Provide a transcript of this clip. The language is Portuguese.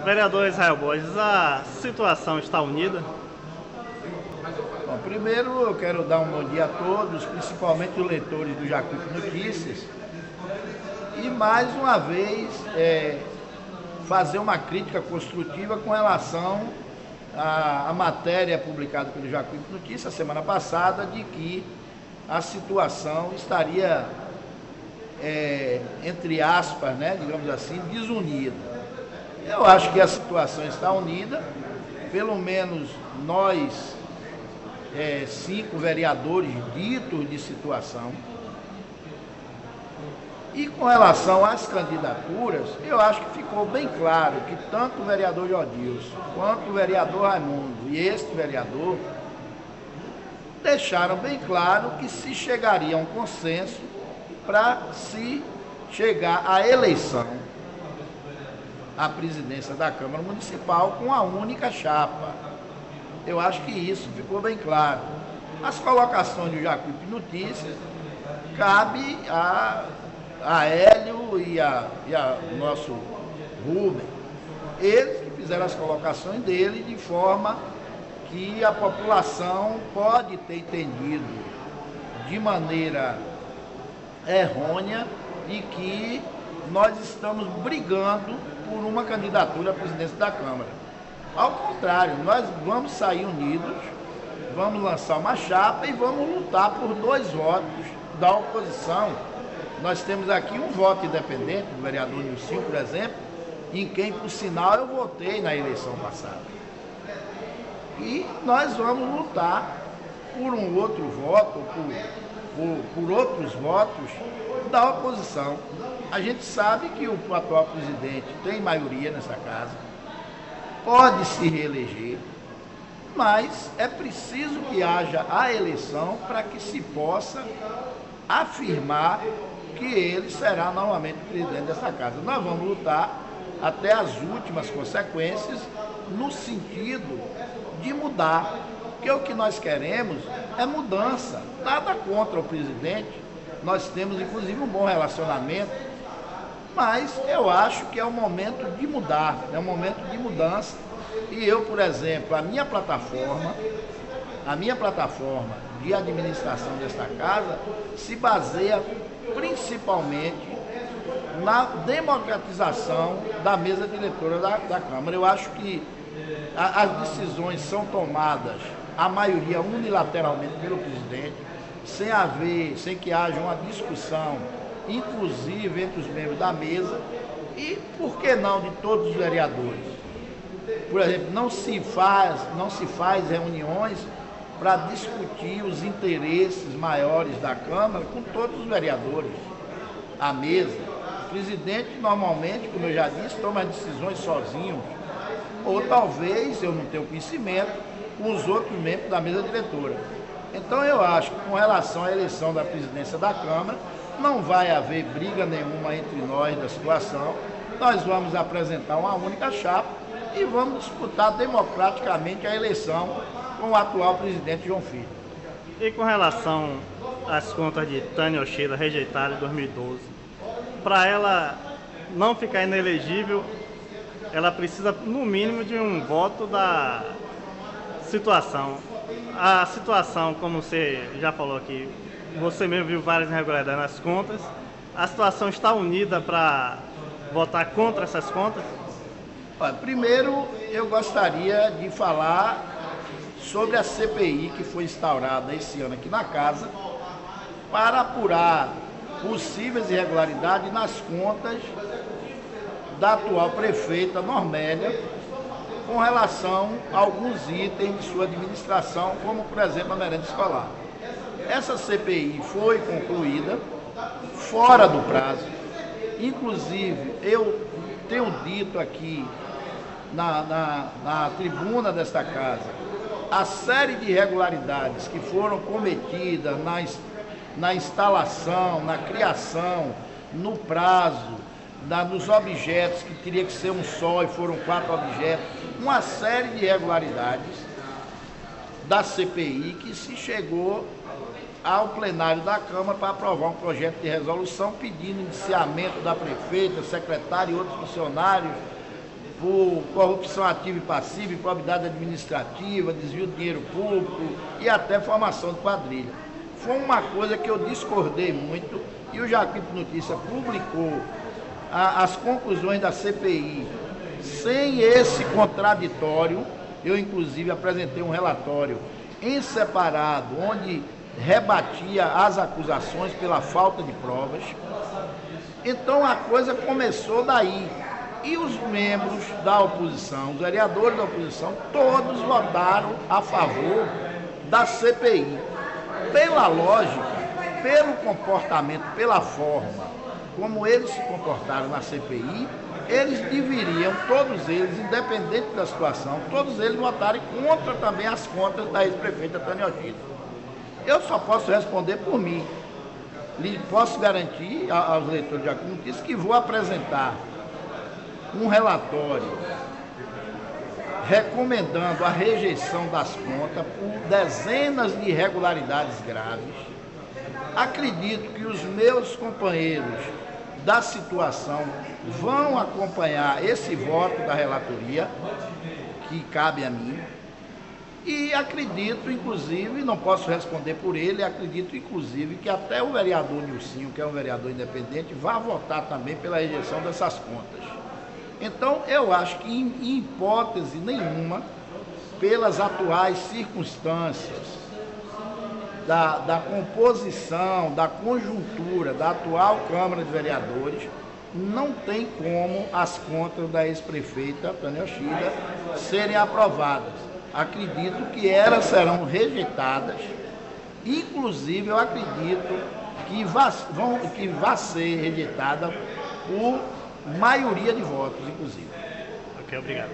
Vereador Israel Borges, a situação está unida? Bom, primeiro eu quero dar um bom dia a todos, principalmente os leitores do Jacuípe Notícias, e mais uma vez fazer uma crítica construtiva com relação à matéria publicada pelo Jacuípe Notícias semana passada, de que a situação estaria, entre aspas, digamos assim, desunida. Eu acho que a situação está unida, pelo menos nós, 5 vereadores ditos de situação. E com relação às candidaturas, eu acho que ficou bem claro que tanto o vereador Jodilson quanto o vereador Raimundo e este vereador deixaram bem claro que se chegaria a um consenso para se chegar à eleição à presidência da Câmara Municipal com a única chapa. Eu acho que isso ficou bem claro. As colocações do Jacuípe Notícias cabe a Hélio e a nosso Rubem. Eles que fizeram as colocações dele de forma que a população pode ter entendido de maneira errônea de que nós estamos brigando por uma candidatura à presidência da Câmara. Ao contrário, nós vamos sair unidos, vamos lançar uma chapa e vamos lutar por 2 votos da oposição. Nós temos aqui um voto independente, do vereador Nilcinho, por exemplo, em quem, por sinal, eu votei na eleição passada. E nós vamos lutar por um outro voto, por outros votos da oposição. A gente sabe que o atual presidente tem maioria nessa casa, pode se reeleger, mas é preciso que haja a eleição para que se possa afirmar que ele será novamente presidente dessa casa. Nós vamos lutar até as últimas consequências no sentido de mudar, porque o que nós queremos é mudança, nada contra o presidente, nós temos inclusive um bom relacionamento, mas eu acho que é o momento de mudar, é um momento de mudança. E eu, por exemplo, a minha plataforma de administração desta casa se baseia principalmente na democratização da mesa diretora da Câmara. Eu acho que as decisões são tomadas, a maioria unilateralmente pelo presidente, sem que haja uma discussão, inclusive entre os membros da mesa, e por que não de todos os vereadores. Por exemplo, não se faz reuniões para discutir os interesses maiores da Câmara com todos os vereadores à mesa. O presidente normalmente, como eu já disse, toma as decisões sozinho, ou talvez, eu não tenho conhecimento, com os outros membros da mesa diretora. Então eu acho que com relação à eleição da presidência da Câmara, não vai haver briga nenhuma entre nós da situação. Nós vamos apresentar uma única chapa e vamos disputar democraticamente a eleição com o atual presidente João Filho. E com relação às contas de Tânia Ocheira rejeitadas em 2012, para ela não ficar inelegível, ela precisa no mínimo de um voto da situação. A situação, como você já falou aqui, você mesmo viu várias irregularidades nas contas, a situação está unida para votar contra essas contas? Olha, primeiro eu gostaria de falar sobre a CPI que foi instaurada esse ano aqui na casa para apurar possíveis irregularidades nas contas da atual prefeita Normélia com relação a alguns itens de sua administração, como por exemplo a merenda escolar. Essa CPI foi concluída fora do prazo. Inclusive, eu tenho dito aqui na tribuna desta casa a série de irregularidades que foram cometidas na instalação, na criação, no prazo, nos objetos, que teria que ser um só e foram 4 objetos, uma série de irregularidades da CPI que se chegou ao plenário da Câmara para aprovar um projeto de resolução pedindo indiciamento da prefeita, secretária e outros funcionários por corrupção ativa e passiva, improbidade administrativa, desvio de dinheiro público e até formação de quadrilha. Foi uma coisa que eu discordei muito e o Jacuípe Notícia publicou as conclusões da CPI sem esse contraditório. Eu, inclusive, apresentei um relatório em separado, onde rebatia as acusações pela falta de provas. Então a coisa começou daí. E os membros da oposição, os vereadores da oposição, todos votaram a favor da CPI. Pela lógica, pelo comportamento, pela forma como eles se comportaram na CPI, eles deveriam, todos eles, independente da situação, todos eles votarem contra também as contas da ex-prefeita Tânia Ochila. Eu só posso responder por mim. Lhe posso garantir aos leitores de Jacuípe Notícias que vou apresentar um relatório recomendando a rejeição das contas por dezenas de irregularidades graves. Acredito que os meus companheiros da situação vão acompanhar esse voto da relatoria, que cabe a mim, e acredito, inclusive, não posso responder por ele, acredito, inclusive, que até o vereador Nilcinho, que é um vereador independente, vai votar também pela rejeição dessas contas. Então, eu acho que, em hipótese nenhuma, pelas atuais circunstâncias da composição, da conjuntura da atual Câmara de Vereadores, não tem como as contas da ex-prefeita Tânia Ochila serem aprovadas. Acredito que elas serão rejeitadas, inclusive eu acredito que vai ser rejeitada por maioria de votos, inclusive. Ok, obrigado.